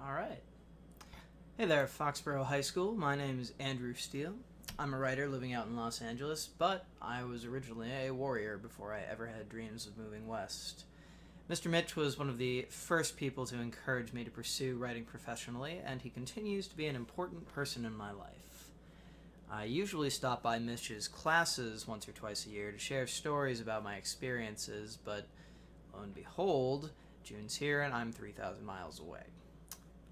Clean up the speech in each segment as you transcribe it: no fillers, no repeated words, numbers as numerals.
Alright. Hey there, Foxborough High School. My name is Andrew Steele. I'm a writer living out in Los Angeles, but I was originally a warrior before I ever had dreams of moving west. Mr. Mitch was one of the first people to encourage me to pursue writing professionally, and he continues to be an important person in my life. I usually stop by Mitch's classes once or twice a year to share stories about my experiences, but lo and behold, June's here and I'm 3,000 miles away.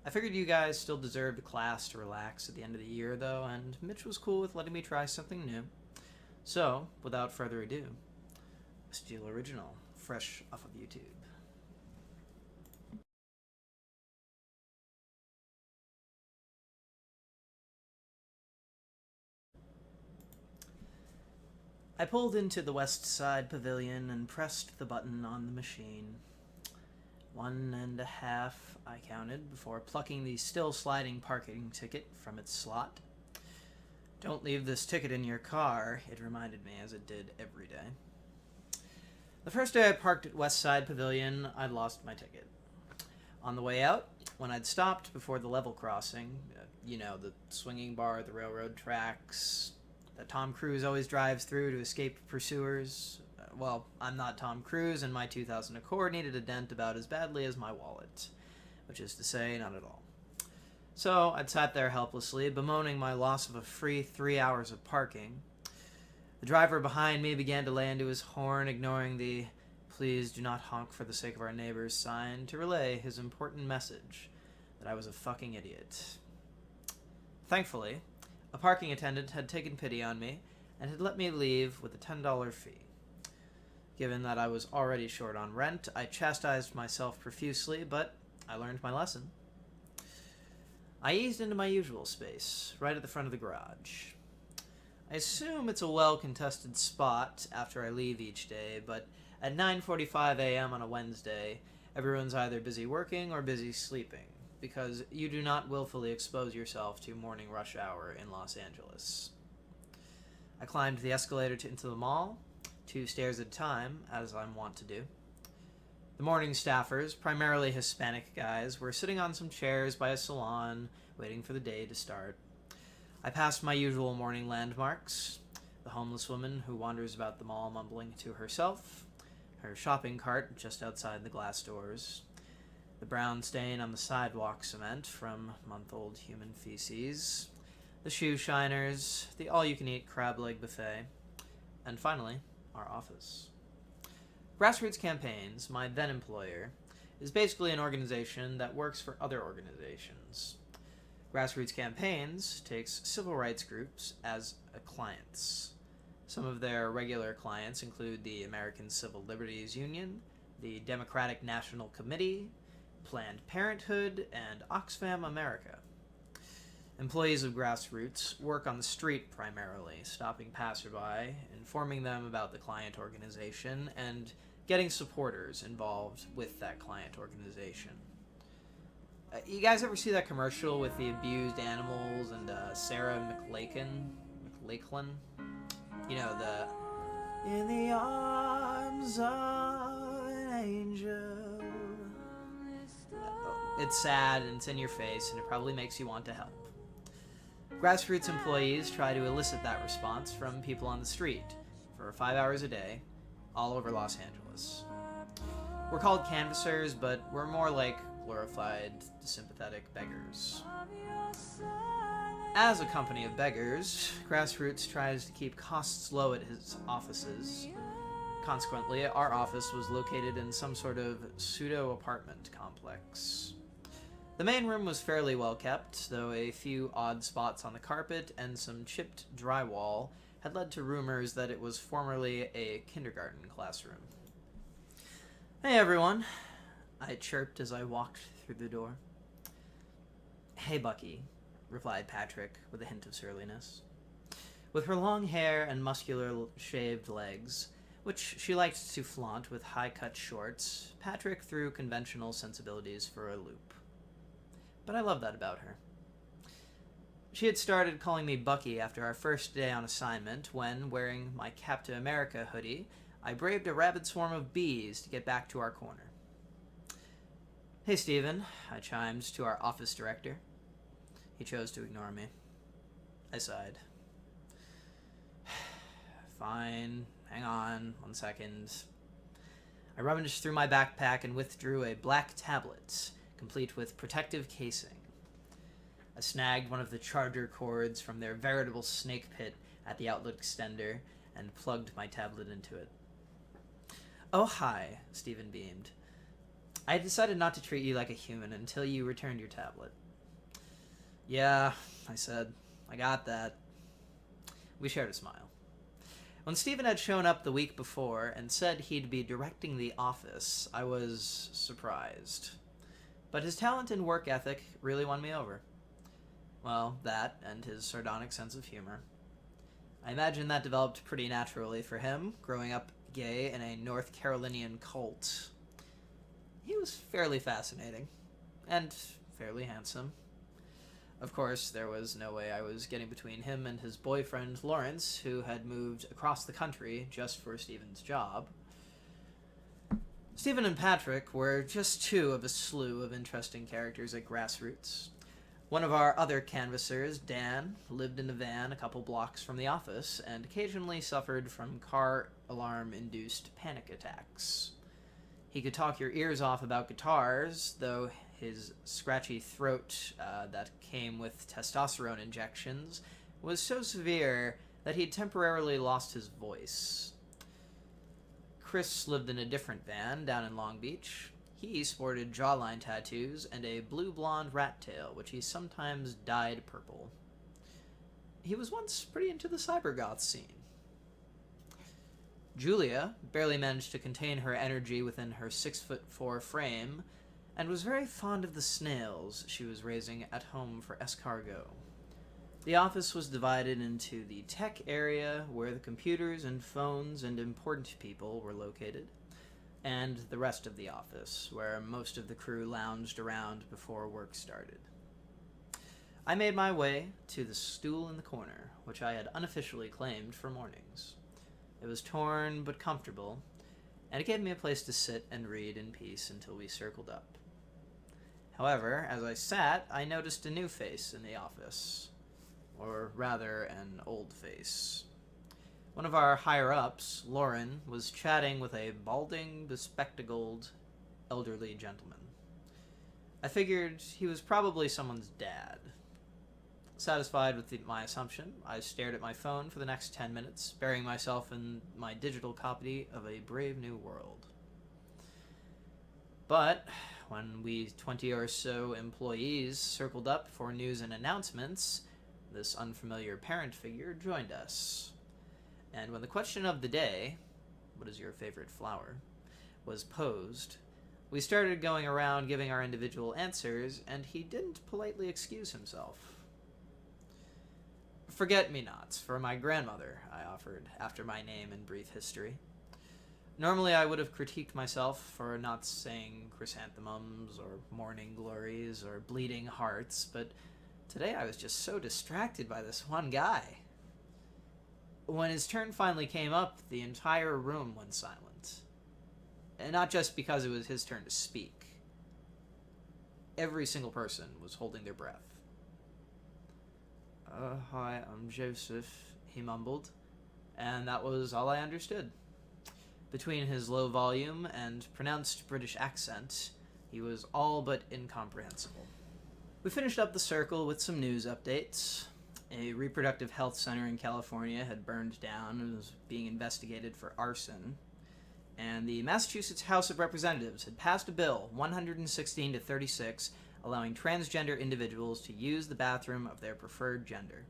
I figured you guys still deserved a class to relax at the end of the year, though, and Mitch was cool with letting me try something new. So, without further ado, a Steele original, fresh off of YouTube. I pulled into the West Side Pavilion and pressed the button on the machine. 1.5, I counted, before plucking the still sliding parking ticket from its slot. "Don't leave this ticket in your car," it reminded me, as it did every day. The first day I parked at West Side Pavilion, I'd lost my ticket. On the way out, when I'd stopped before the level crossing, the swinging bar at the railroad tracks that Tom Cruise always drives through to escape pursuers, well, I'm not Tom Cruise, and my 2000 Accord needed a dent about as badly as my wallet, which is to say, not at all. So I'd sat there helplessly, bemoaning my loss of a free 3 hours of parking. The driver behind me began to lay into his horn, ignoring the "please do not honk for the sake of our neighbors" sign to relay his important message that I was a fucking idiot. Thankfully, a parking attendant had taken pity on me and had let me leave with a $10 fee. Given that I was already short on rent, I chastised myself profusely, but I learned my lesson. I eased into my usual space, right at the front of the garage. I assume it's a well-contested spot after I leave each day, but at 9:45 a.m. on a Wednesday, everyone's either busy working or busy sleeping, because you do not willfully expose yourself to morning rush hour in Los Angeles. I climbed the escalator into the mall, 2 stairs at a time, as I'm wont to do. The morning staffers, primarily Hispanic guys, were sitting on some chairs by a salon, waiting for the day to start. I passed my usual morning landmarks: the homeless woman who wanders about the mall mumbling to herself, her shopping cart just outside the glass doors, the brown stain on the sidewalk cement from month-old human feces, the shoe shiners, the all-you-can-eat crab leg buffet, and finally, our office. Grassroots Campaigns, my then-employer, is basically an organization that works for other organizations. Grassroots Campaigns takes civil rights groups as clients. Some of their regular clients include the American Civil Liberties Union, the Democratic National Committee, Planned Parenthood, and Oxfam America. Employees of Grassroots work on the street primarily, stopping passerby, informing them about the client organization, and getting supporters involved with that client organization. You guys ever see that commercial with the abused animals and Sarah McLachlan? The "In the arms of an angel." It's sad and it's in your face, and it probably makes you want to help. Grassroots employees try to elicit that response from people on the street for 5 hours a day, all over Los Angeles. We're called canvassers, but we're more like glorified, sympathetic beggars. As a company of beggars, Grassroots tries to keep costs low at its offices. Consequently, our office was located in some sort of pseudo-apartment complex. The main room was fairly well kept, though a few odd spots on the carpet and some chipped drywall had led to rumors that it was formerly a kindergarten classroom. "Hey everyone," I chirped as I walked through the door. "Hey Bucky," replied Patrick with a hint of surliness. With her long hair and muscular shaved legs, which she liked to flaunt with high-cut shorts, Patrick threw conventional sensibilities for a loop. But I love that about her. She had started calling me Bucky after our first day on assignment when, wearing my Captain America hoodie, I braved a rabid swarm of bees to get back to our corner. "Hey, Stephen," I chimed to our office director. He chose to ignore me. I sighed. "Fine, hang on 1 second. I rummaged through my backpack and withdrew a black tablet, complete with protective casing. I snagged one of the charger cords from their veritable snake pit at the outlet extender and plugged my tablet into it. "Oh, hi," Stephen beamed. "I decided not to treat you like a human until you returned your tablet." "Yeah," I said. "I got that." We shared a smile. When Stephen had shown up the week before and said he'd be directing the office, I was surprised. But his talent and work ethic really won me over. Well, that and his sardonic sense of humor. I imagine that developed pretty naturally for him, growing up gay in a North Carolinian cult. He was fairly fascinating, and fairly handsome. Of course, there was no way I was getting between him and his boyfriend, Lawrence, who had moved across the country just for Stephen's job. Stephen and Patrick were just two of a slew of interesting characters at Grassroots. One of our other canvassers, Dan, lived in a van a couple blocks from the office and occasionally suffered from car alarm-induced panic attacks. He could talk your ears off about guitars, though his scratchy throat that came with testosterone injections was so severe that he'd temporarily lost his voice. Chris lived in a different van down in Long Beach. He sported jawline tattoos and a blue-blonde rat tail, which he sometimes dyed purple. He was once pretty into the cybergoth scene. Julia barely managed to contain her energy within her 6'4" frame, and was very fond of the snails she was raising at home for escargot. The office was divided into the tech area, where the computers and phones and important people were located, and the rest of the office, where most of the crew lounged around before work started. I made my way to the stool in the corner, which I had unofficially claimed for mornings. It was torn but comfortable, and it gave me a place to sit and read in peace until we circled up. However, as I sat, I noticed a new face in the office. Or rather, an old face. One of our higher-ups, Lauren, was chatting with a balding, bespectacled, elderly gentleman. I figured he was probably someone's dad. Satisfied with my assumption, I stared at my phone for the next 10 minutes, burying myself in my digital copy of A Brave New World. But when we 20 or so employees circled up for news and announcements, this unfamiliar parent figure joined us. And when the question of the day, "What is your favorite flower?" was posed, we started going around giving our individual answers, and he didn't politely excuse himself. "Forget-me-nots for my grandmother," I offered, after my name and brief history. Normally I would have critiqued myself for not saying chrysanthemums, or morning glories, or bleeding hearts, but today I was just so distracted by this one guy. When his turn finally came up, the entire room went silent. And not just because it was his turn to speak. Every single person was holding their breath. Hi, I'm Joseph," he mumbled, and that was all I understood. Between his low volume and pronounced British accent, he was all but incomprehensible. We finished up the circle with some news updates. A reproductive health center in California had burned down and was being investigated for arson. And the Massachusetts House of Representatives had passed a bill, 116 to 36, allowing transgender individuals to use the bathroom of their preferred gender.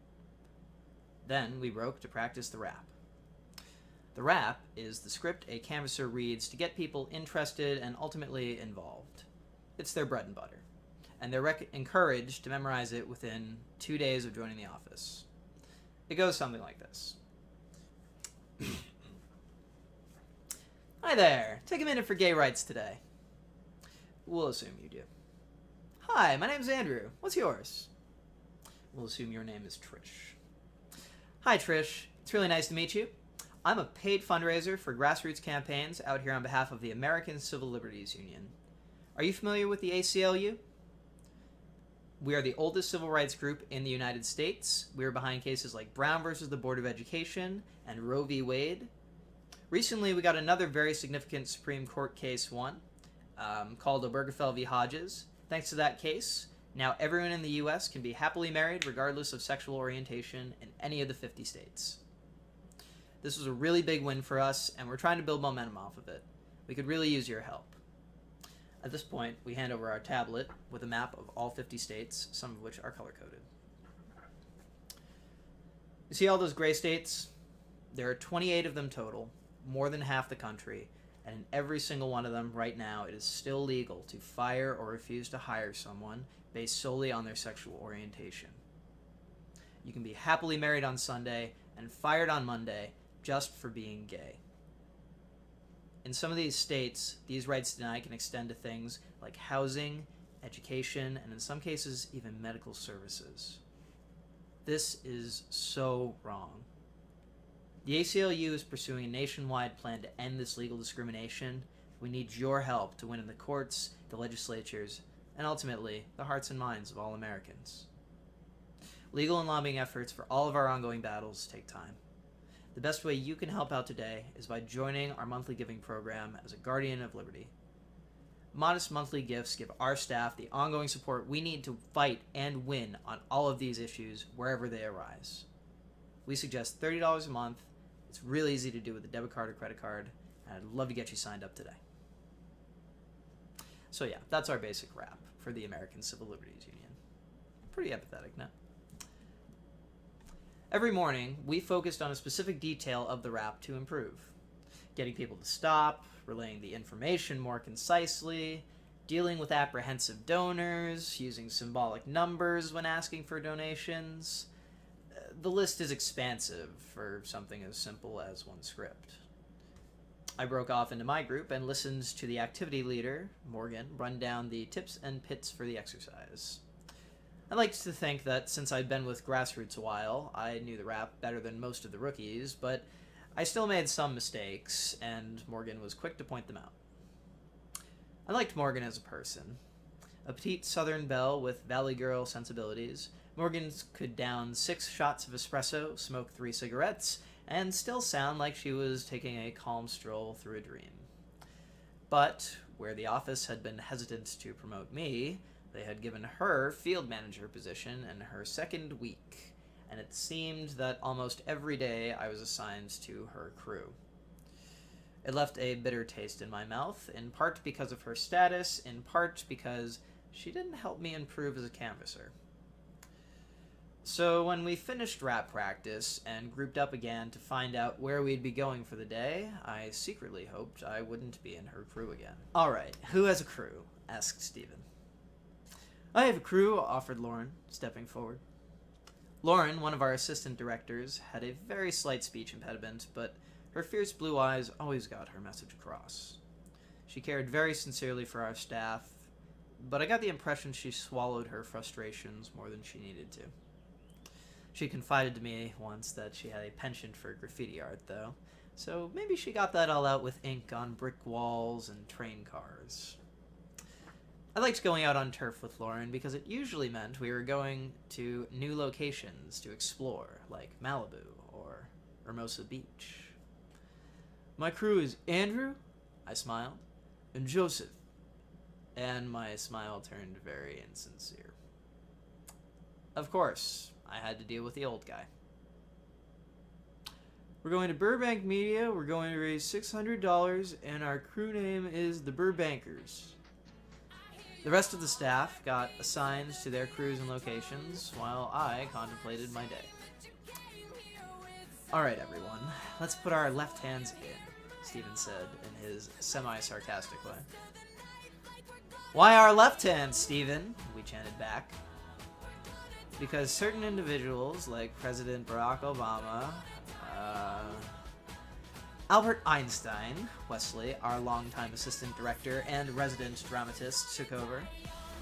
Then we broke to practice the rap. The rap is the script a canvasser reads to get people interested and ultimately involved. It's their bread and butter, and they're encouraged to memorize it within 2 days of joining the office. It goes something like this. Hi there, take a minute for gay rights today. We'll assume you do. Hi, my name's Andrew. What's yours? We'll assume your name is Trish. Hi, Trish. It's really nice to meet you. I'm a paid fundraiser for grassroots campaigns out here on behalf of the American Civil Liberties Union. Are you familiar with the ACLU? We are the oldest civil rights group in the United States. We are behind cases like Brown versus the Board of Education and Roe v. Wade. Recently, we got another very significant Supreme Court case won, called Obergefell v. Hodges. Thanks to that case, now everyone in the U.S. can be happily married regardless of sexual orientation in any of the 50 states. This was a really big win for us, and we're trying to build momentum off of it. We could really use your help. At this point, we hand over our tablet with a map of all 50 states, some of which are color-coded. You see all those gray states? There are 28 of them total, more than half the country, and in every single one of them right now it is still legal to fire or refuse to hire someone based solely on their sexual orientation. You can be happily married on Sunday and fired on Monday just for being gay. In some of these states, these rights denied can extend to things like housing, education, and in some cases, even medical services. This is so wrong. The ACLU is pursuing a nationwide plan to end this legal discrimination. We need your help to win in the courts, the legislatures, and ultimately, the hearts and minds of all Americans. Legal and lobbying efforts for all of our ongoing battles take time. The best way you can help out today is by joining our monthly giving program as a guardian of liberty. Modest monthly gifts give our staff the ongoing support we need to fight and win on all of these issues wherever they arise. We suggest $30 a month. It's really easy to do with a debit card or credit card, and I'd love to get you signed up today. So yeah, that's our basic wrap for the American Civil Liberties Union. Pretty empathetic, no? Every morning, we focused on a specific detail of the rap to improve. Getting people to stop, relaying the information more concisely, dealing with apprehensive donors, using symbolic numbers when asking for donations. The list is expansive for something as simple as one script. I broke off into my group and listened to the activity leader, Morgan, run down the tips and pits for the exercise. I liked to think that since I'd been with Grassroots a while, I knew the rap better than most of the rookies, but I still made some mistakes, and Morgan was quick to point them out. I liked Morgan as a person. A petite southern belle with valley girl sensibilities, Morgan could down 6 shots of espresso, smoke 3 cigarettes, and still sound like she was taking a calm stroll through a dream. But where the office had been hesitant to promote me, they had given her field manager position in her second week, and it seemed that almost every day I was assigned to her crew. It left a bitter taste in my mouth, in part because of her status, in part because she didn't help me improve as a canvasser. So when we finished rap practice and grouped up again to find out where we'd be going for the day, I secretly hoped I wouldn't be in her crew again. "Alright, who has a crew?" asked Stephen. "I have a crew," offered Lauren, stepping forward. Lauren, one of our assistant directors, had a very slight speech impediment, but her fierce blue eyes always got her message across. She cared very sincerely for our staff, but I got the impression she swallowed her frustrations more than she needed to. She confided to me once that she had a penchant for graffiti art, though, so maybe she got that all out with ink on brick walls and train cars. I liked going out on turf with Lauren because it usually meant we were going to new locations to explore, like Malibu or Hermosa Beach. "My crew is Andrew," I smiled, "and Joseph." And my smile turned very insincere. Of course, I had to deal with the old guy. "We're going to Burbank Media, we're going to raise $600, and our crew name is the Burbankers." The rest of the staff got assigned to their crews and locations, while I contemplated my day. "Alright, everyone, let's put our left hands in," Stephen said in his semi-sarcastic way. "Why our left hands, Stephen?" we chanted back. "Because certain individuals, like President Barack Obama, Albert Einstein," Wesley, our longtime assistant director and resident dramatist, took over,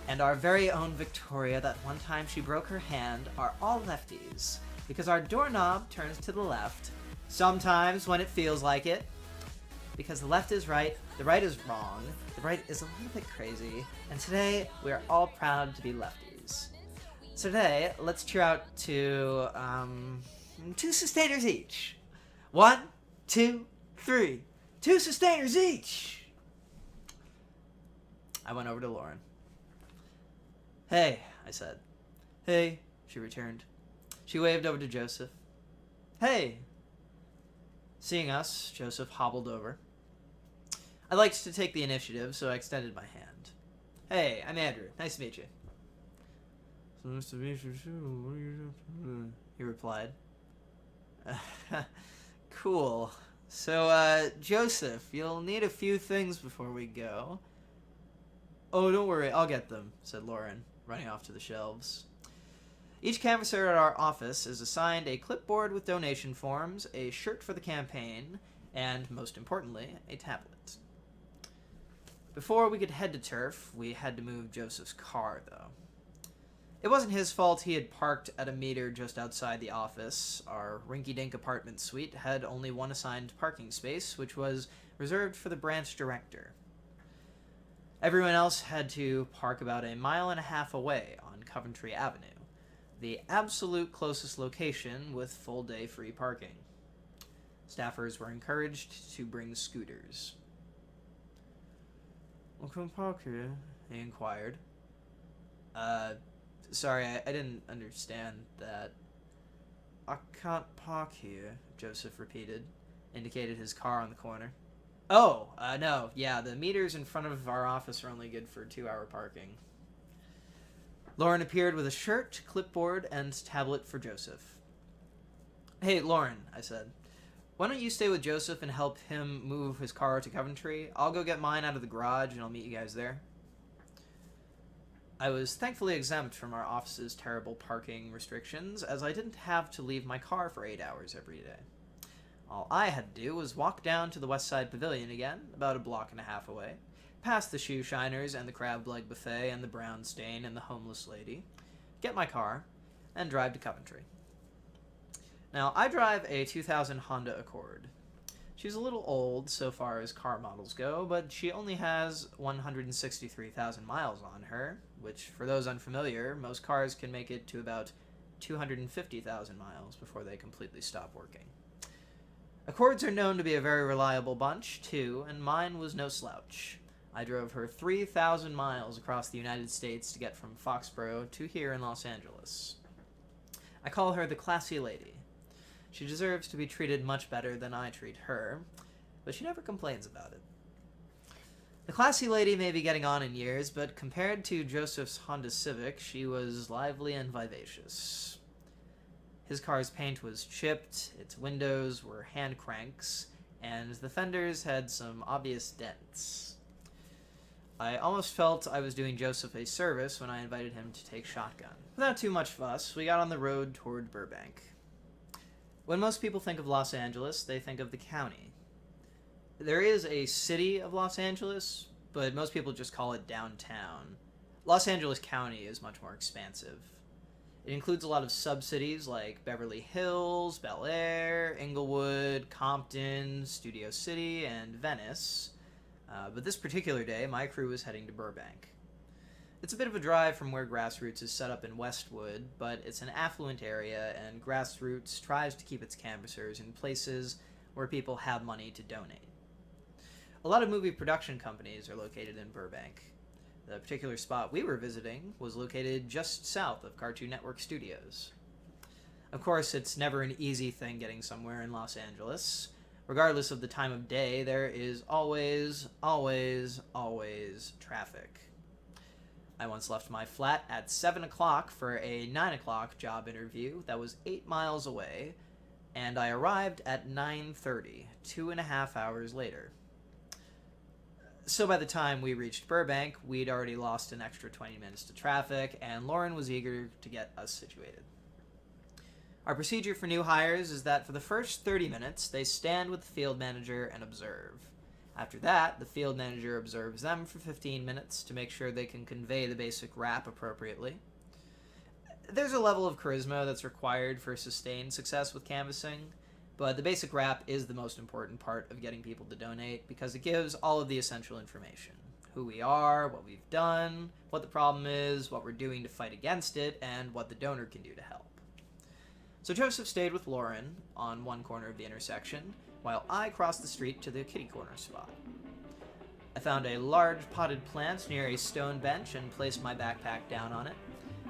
"and our very own Victoria, that one time she broke her hand, are all lefties, because our doorknob turns to the left, sometimes when it feels like it. Because the left is right, the right is wrong, the right is a little bit crazy, and today we are all proud to be lefties. So today, let's cheer out to, 2 sustainers each. 1, 2, 3. 2 sustainers each! I went over to Lauren. Hey, I said. Hey, she returned. She waved over to Joseph. Hey! Seeing us, Joseph hobbled over. I liked to take the initiative, so I extended my hand. Hey, I'm Andrew. Nice to meet you. Nice to meet you too. What are you doing? He replied. Cool. So, Joseph, you'll need a few things before we go. Oh, don't worry, I'll get them, said Lauren, running off to the shelves. Each canvasser at our office is assigned a clipboard with donation forms, a shirt for the campaign, and, most importantly, a tablet. Before we could head to turf, we had to move Joseph's car, though. It wasn't his fault he had parked at a meter just outside the office. Our rinky-dink apartment suite had only one assigned parking space, which was reserved for the branch director. Everyone else had to park about 1.5 miles away on Coventry Avenue, the absolute closest location with full-day free parking. Staffers were encouraged to bring scooters. "Well, come park here?" he inquired. Sorry, I didn't understand that. "I can't park here," Joseph repeated, indicated his car on the corner. Oh, no, yeah, the meters in front of our office are only good for 2-hour parking. Lauren appeared with a shirt, clipboard, and tablet for Joseph. Hey, Lauren, I said. Why don't you stay with Joseph and help him move his car to Coventry? I'll go get mine out of the garage, and I'll meet you guys there. I was thankfully exempt from our office's terrible parking restrictions, as I didn't have to leave my car for 8 hours every day. All I had to do was walk down to the West Side Pavilion again, about 1.5 blocks away, past the shoe shiners and the crab leg buffet and the brown stain and the homeless lady, get my car, and drive to Coventry. Now, I drive a 2000 Honda Accord. She's a little old so far as car models go, but she only has 163,000 miles on her, which, for those unfamiliar, most cars can make it to about 250,000 miles before they completely stop working. Accords are known to be a very reliable bunch, too, and mine was no slouch. I drove her 3,000 miles across the United States to get from Foxborough to here in Los Angeles. I call her the classy lady. She deserves to be treated much better than I treat her, but she never complains about it. The classy lady may be getting on in years, but compared to Joseph's Honda Civic, she was lively and vivacious. His car's paint was chipped, its windows were hand cranks, and the fenders had some obvious dents. I almost felt I was doing Joseph a service when I invited him to take shotgun. Without too much fuss, we got on the road toward Burbank. When most people think of Los Angeles, they think of the county. There is a city of Los Angeles, but most people just call it downtown. Los Angeles County is much more expansive. It includes a lot of sub-cities like Beverly Hills, Bel Air, Inglewood, Compton, Studio City, and Venice. But this particular day, my crew was heading to Burbank. It's a bit of a drive from where Grassroots is set up in Westwood, but it's an affluent area, and Grassroots tries to keep its canvassers in places where people have money to donate. A lot of movie production companies are located in Burbank. The particular spot we were visiting was located just south of Cartoon Network Studios. Of course, it's never an easy thing getting somewhere in Los Angeles. Regardless of the time of day, there is always traffic. I once left my flat at 7 o'clock for a 9 o'clock job interview that was 8 miles away, and I arrived at 9:30, 2.5 hours later. So by the time we reached Burbank, we'd already lost an extra 20 minutes to traffic, and Lauren was eager to get us situated. Our procedure for new hires is that for the first 30 minutes, they stand with the field manager and observe. After that, the field manager observes them for 15 minutes to make sure they can convey the basic rap appropriately. There's a level of charisma that's required for sustained success with canvassing, but the basic rap is the most important part of getting people to donate because it gives all of the essential information. who we are, what we've done, what the problem is, what we're doing to fight against it, and what the donor can do to help. So Joseph stayed with Lauren on one corner of the intersection, while I crossed the street to the kitty corner spot. I found a large potted plant near a stone bench and placed my backpack down on it.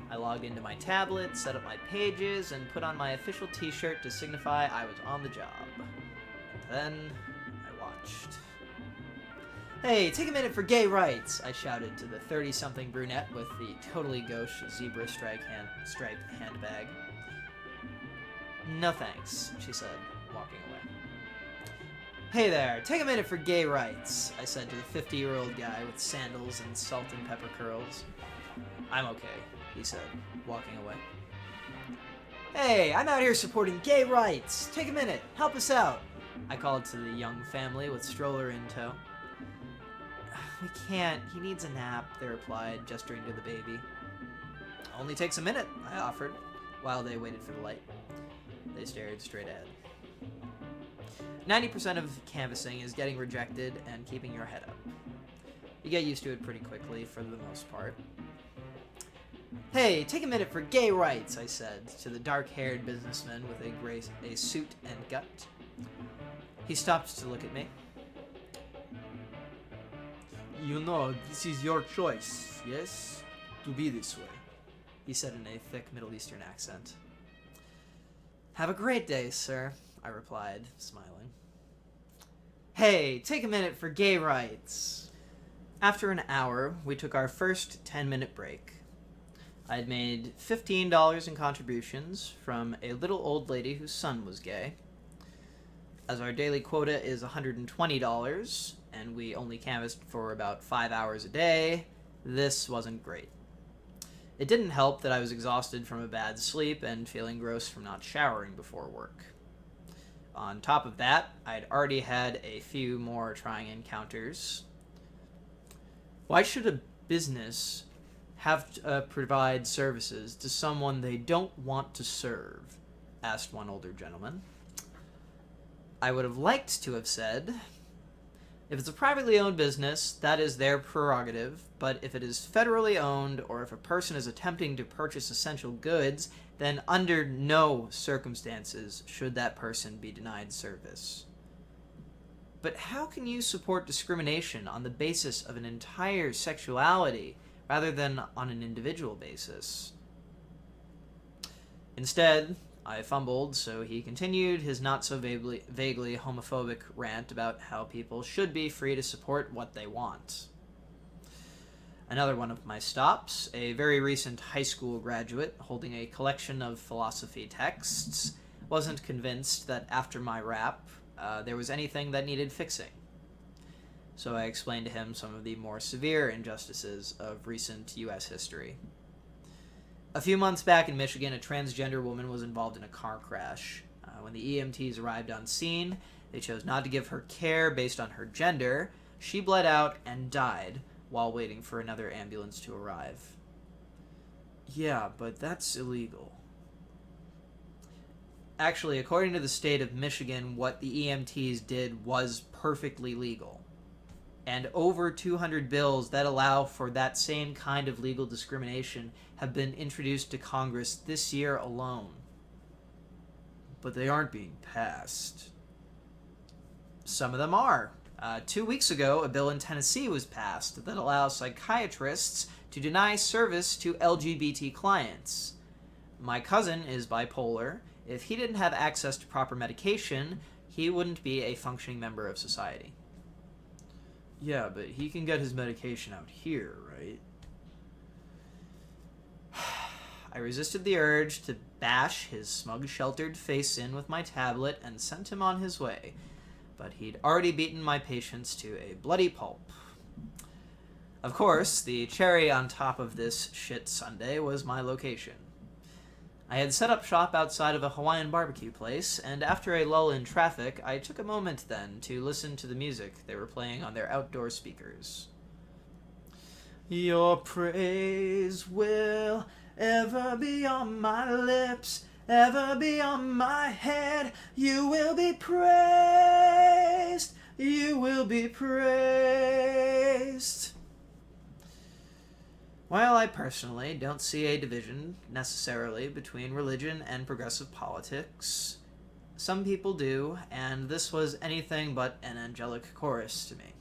I logged into my tablet, set up my pages, and put on my official t-shirt to signify I was on the job. And then I watched. "Hey, take a minute for gay rights," I shouted to the 30-something brunette with the totally gauche zebra striped handbag. "No thanks," she said, walking away. "Hey there, take a minute for gay rights," I said to the 50-year-old guy with sandals and salt and pepper curls. "I'm okay," he said, walking away. "Hey, I'm out here supporting gay rights. Take a minute, help us out," I called to the young family with stroller in tow. "We can't, he needs a nap," they replied, gesturing to the baby. "Only takes a minute," I offered, while they waited for the light. They stared straight ahead. 90% of canvassing is getting rejected and keeping your head up. You get used to it pretty quickly, for the most part. "Hey, take a minute for gay rights," I said to the dark-haired businessman with a suit and gut. He stopped to look at me. "You know, this is your choice, yes? To be this way," he said in a thick Middle Eastern accent. "Have a great day, sir," I replied, smiling. "Hey, take a minute for gay rights." After an hour, we took our first 10-minute break. I had made $15 in contributions from a little old lady whose son was gay. As our daily quota is $120, and we only canvassed for about 5 hours a day, this wasn't great. It didn't help that I was exhausted from a bad sleep and feeling gross from not showering before work. On top of that, I'd already had a few more trying encounters. "Why should a business have to provide services to someone they don't want to serve?" asked one older gentleman. I would have liked to have said, "If it's a privately owned business, that is their prerogative, but if it is federally owned or if a person is attempting to purchase essential goods, then under no circumstances should that person be denied service." But how can you support discrimination on the basis of an entire sexuality rather than on an individual basis? Instead, I fumbled, so he continued his not-so-vaguely homophobic rant about how people should be free to support what they want. Another one of my stops, a very recent high school graduate holding a collection of philosophy texts, wasn't convinced that after my rap, there was anything that needed fixing. So I explained to him some of the more severe injustices of recent U.S. history. A few months back in Michigan, a transgender woman was involved in a car crash. When the EMTs arrived on scene, they chose not to give her care based on her gender. She bled out and died while waiting for another ambulance to arrive. "Yeah, but that's illegal." Actually, according to the state of Michigan, what the EMTs did was perfectly legal. And over 200 bills that allow for that same kind of legal discrimination have been introduced to Congress this year alone. But they aren't being passed. Some of them are. 2 weeks ago, a bill in Tennessee was passed that allows psychiatrists to deny service to LGBT clients. My cousin is bipolar. If he didn't have access to proper medication, he wouldn't be a functioning member of society. "Yeah, but he can get his medication out here, right?" I resisted the urge to bash his smug-sheltered face in with my tablet and sent him on his way, but he'd already beaten my patience to a bloody pulp. Of course, the cherry on top of this shit sundae was my location. I had set up shop outside of a Hawaiian barbecue place, and after a lull in traffic, I took a moment then to listen to the music they were playing on their outdoor speakers. "Your praise will ever be on my lips, ever be on my head. You will be praised, you will be praised." While I personally don't see a division necessarily between religion and progressive politics, some people do, and this was anything but an angelic chorus to me.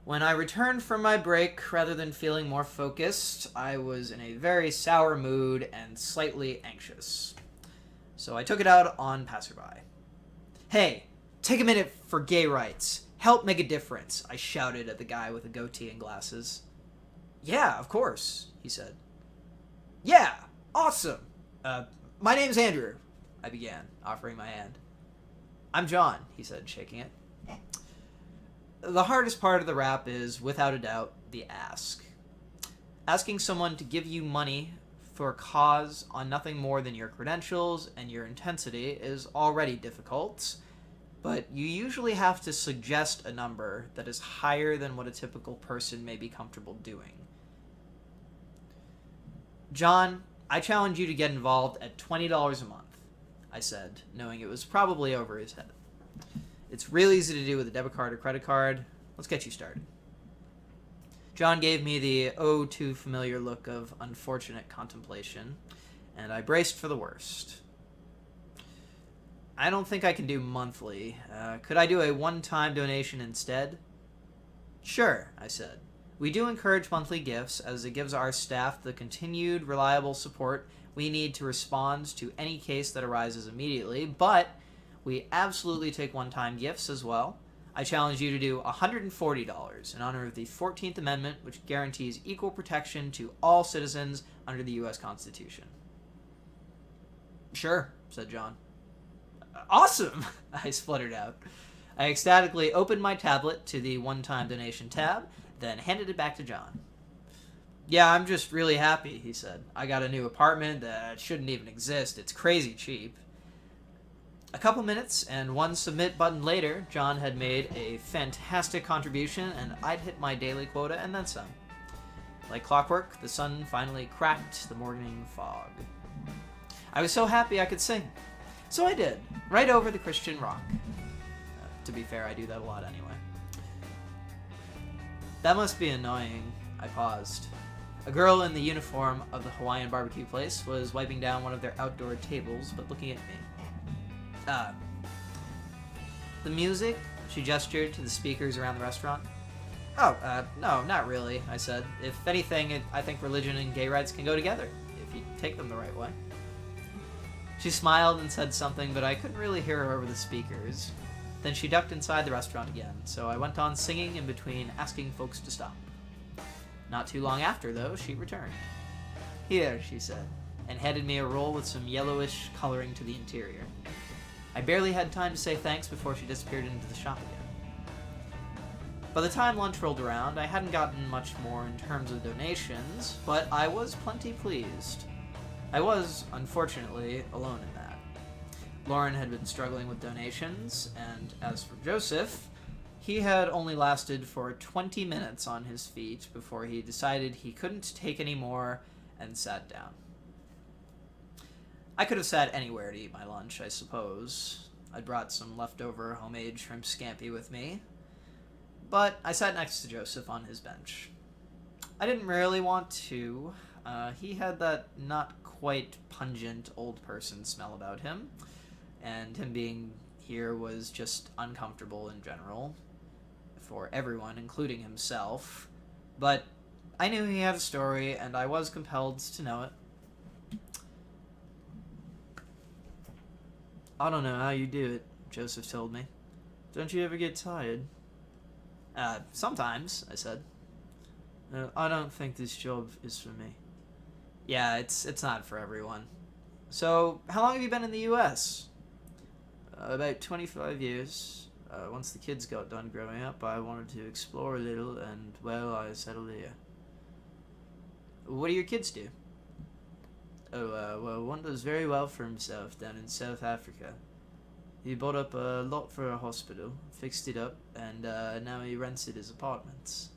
When I returned from my break, rather than feeling more focused, I was in a very sour mood and slightly anxious. So I took it out on passerby. "Hey, take a minute for gay rights. Help make a difference," I shouted at the guy with a goatee and glasses. "Yeah, of course," he said. "Yeah, awesome. My name's Andrew," I began, offering my hand. "I'm John," he said, shaking it. The hardest part of the rap is, without a doubt, the ask. Asking someone to give you money for a cause on nothing more than your credentials and your intensity is already difficult, but you usually have to suggest a number that is higher than what a typical person may be comfortable doing. "John, I challenge you to get involved at $20 a month," I said, knowing it was probably over his head. "It's real easy to do with a debit card or credit card. Let's get you started." John gave me the too familiar look of unfortunate contemplation, and I braced for the worst. "I don't think I can do monthly. Could I do a one-time donation instead?" "Sure," I said. "We do encourage monthly gifts, as it gives our staff the continued, reliable support we need to respond to any case that arises immediately, but we absolutely take one-time gifts as well. I challenge you to do $140 in honor of the 14th Amendment, which guarantees equal protection to all citizens under the U.S. Constitution." "Sure," said John. "Awesome," I spluttered out. I ecstatically opened my tablet to the one-time donation tab, then handed it back to John. "Yeah, I'm just really happy," he said. "I got a new apartment that shouldn't even exist. It's crazy cheap." A couple minutes and one submit button later, John had made a fantastic contribution, and I'd hit my daily quota and then some. Like clockwork, the sun finally cracked the morning fog. I was so happy I could sing. So I did, right over the Christian rock. To be fair, I do that a lot anyway. "That must be annoying," I paused. A girl in the uniform of the Hawaiian barbecue place was wiping down one of their outdoor tables, but looking at me. "The music?" She gestured to the speakers around the restaurant. No, not really," I said. "If anything, I think religion and gay rights can go together, if you take them the right way." She smiled and said something, but I couldn't really hear her over the speakers. Then she ducked inside the restaurant again, so I went on singing in between asking folks to stop. Not too long after, though, she returned. "Here," she said, and handed me a roll with some yellowish coloring to the interior. I barely had time to say thanks before she disappeared into the shop again. By the time lunch rolled around, I hadn't gotten much more in terms of donations, but I was plenty pleased. I was, unfortunately, alone in that. Lauren had been struggling with donations, and as for Joseph, he had only lasted for 20 minutes on his feet before he decided he couldn't take any more and sat down. I could have sat anywhere to eat my lunch, I suppose. I'd brought some leftover homemade shrimp scampi with me, but I sat next to Joseph on his bench. I didn't really want to. He had that not quite pungent old person smell about him, and him being here was just uncomfortable in general, for everyone, including himself. But I knew he had a story, and I was compelled to know it. "I don't know how you do it," Joseph told me. "Don't you ever get tired?" Sometimes," I said. "I don't think this job is for me." "Yeah, it's not for everyone." "So, how long have you been in the U.S.? About 25 years. Once the kids got done growing up, I wanted to explore a little, and, well, I settled here." "What do your kids do?" Well, one does very well for himself down in South Africa. He bought up a lot for a hospital, fixed it up, and now he rents it as apartments.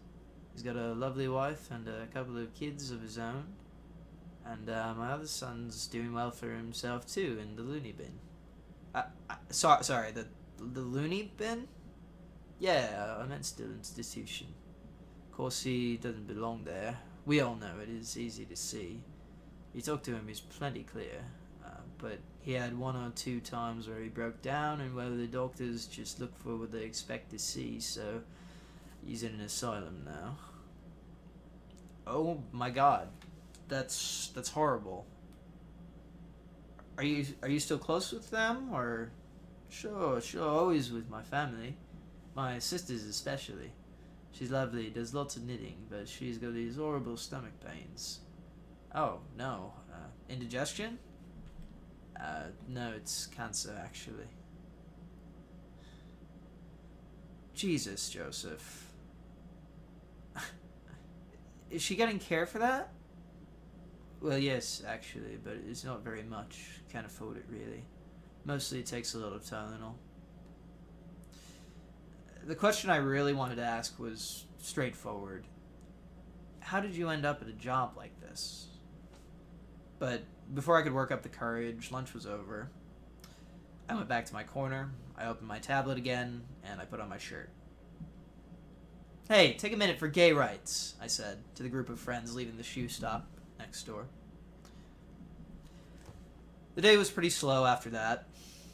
He's got a lovely wife and a couple of kids of his own, and my other son's doing well for himself too in the loony bin. Sorry, the loony bin? Yeah, a mental institution. Of course, he doesn't belong there. We all know it is easy to see. You talk to him, he's plenty clear. But he had 1 or 2 times where he broke down, and where the doctors just look for what they expect to see, so he's in an asylum now. Oh my god. That's horrible. Are you still close with them, or? Sure, always with my family. My sisters especially. She's lovely, does lots of knitting, but she's got these horrible stomach pains. Oh, no. Indigestion? No, it's cancer, actually. Jesus, Joseph. Is she getting care for that? Well, yes, actually, but it's not very much. Can't afford it, really. Mostly it takes a lot of Tylenol. The question I really wanted to ask was straightforward. How did you end up at a job like this? But before I could work up the courage, lunch was over. I went back to my corner, I opened my tablet again, and I put on my shirt. Hey, take a minute for gay rights, I said to the group of friends leaving the shoe stop next door. The day was pretty slow after that.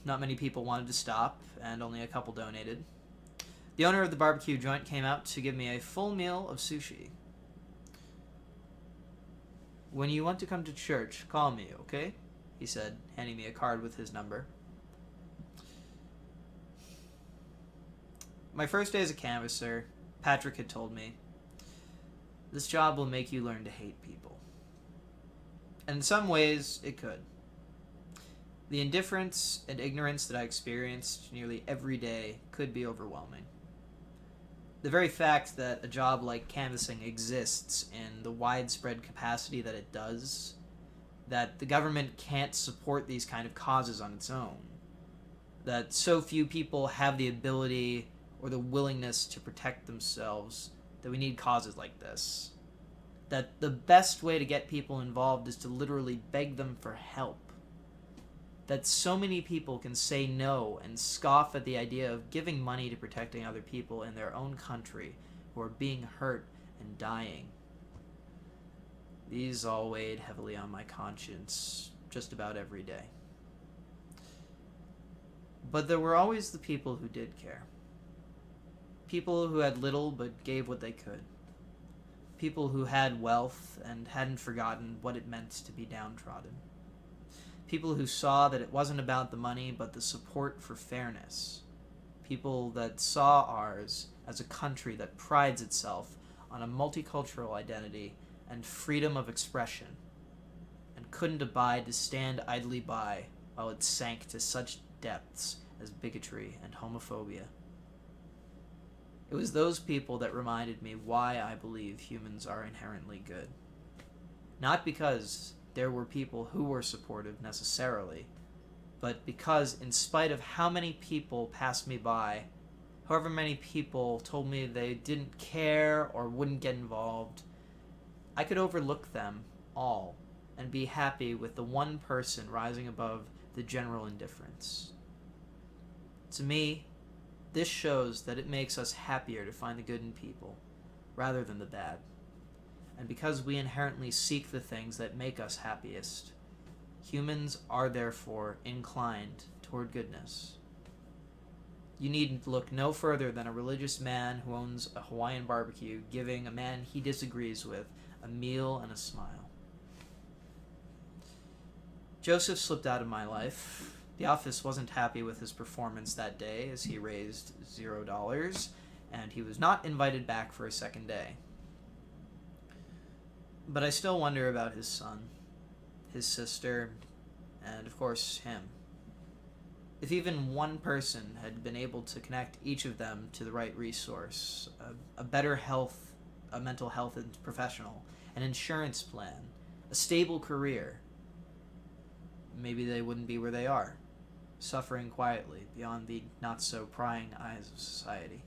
Not many people wanted to stop, and only a couple donated. The owner of the barbecue joint came out to give me a full meal of sushi. When you want to come to church, call me, okay? He said, handing me a card with his number. My first day as a canvasser, Patrick had told me, this job will make you learn to hate people. And in some ways, it could. The indifference and ignorance that I experienced nearly every day could be overwhelming. The very fact that a job like canvassing exists in the widespread capacity that it does, that the government can't support these kind of causes on its own, that so few people have the ability or the willingness to protect themselves, that we need causes like this, that the best way to get people involved is to literally beg them for help, that so many people can say no and scoff at the idea of giving money to protecting other people in their own country who are being hurt and dying. These all weighed heavily on my conscience just about every day. But there were always the people who did care. People who had little but gave what they could. People who had wealth and hadn't forgotten what it meant to be downtrodden. People who saw that it wasn't about the money, but the support for fairness. People that saw ours as a country that prides itself on a multicultural identity and freedom of expression, and couldn't abide to stand idly by while it sank to such depths as bigotry and homophobia. It was those people that reminded me why I believe humans are inherently good. Not because there were people who were supportive necessarily, but because in spite of how many people passed me by, however many people told me they didn't care or wouldn't get involved, I could overlook them all and be happy with the one person rising above the general indifference. To me, this shows that it makes us happier to find the good in people, rather than the bad. And because we inherently seek the things that make us happiest, humans are therefore inclined toward goodness. You need look no further than a religious man who owns a Hawaiian barbecue giving a man he disagrees with a meal and a smile. Joseph slipped out of my life. The office wasn't happy with his performance that day as he raised $0, and he was not invited back for a second day. But I still wonder about his son, his sister, and of course him. If even one person had been able to connect each of them to the right resource, a better health, a mental health professional, an insurance plan, a stable career, maybe they wouldn't be where they are, suffering quietly beyond the not-so-prying eyes of society.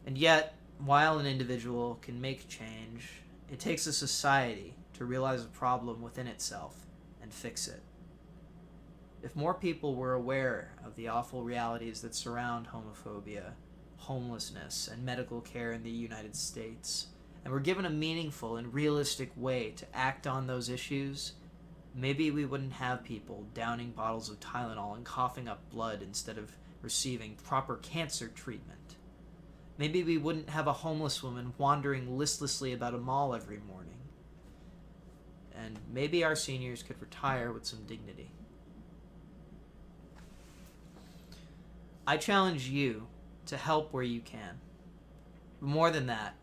And yet, while an individual can make change, it takes a society to realize a problem within itself and fix it. If more people were aware of the awful realities that surround homophobia, homelessness and medical care in the United States, and were given a meaningful and realistic way to act on those issues, maybe we wouldn't have people downing bottles of Tylenol and coughing up blood instead of receiving proper cancer treatment. Maybe we wouldn't have a homeless woman wandering listlessly about a mall every morning. And maybe our seniors could retire with some dignity. I challenge you to help where you can. But more than that,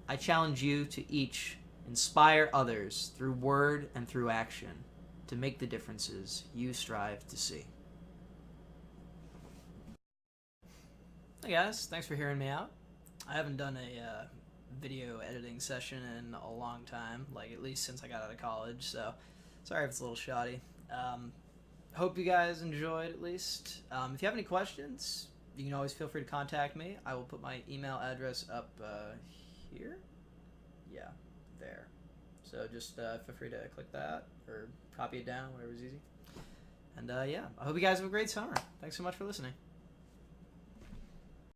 I challenge you to each inspire others through word and through action to make the differences you strive to see. Hey guys, thanks for hearing me out. I haven't done a video editing session in a long time, like at least since I got out of college, so sorry if it's a little shoddy. Hope you guys enjoyed at least. If you have any questions, you can always feel free to contact me. I will put my email address up here. Yeah, there. So just feel free to click that or copy it down, whatever's easy. And yeah, I hope you guys have a great summer. Thanks so much for listening.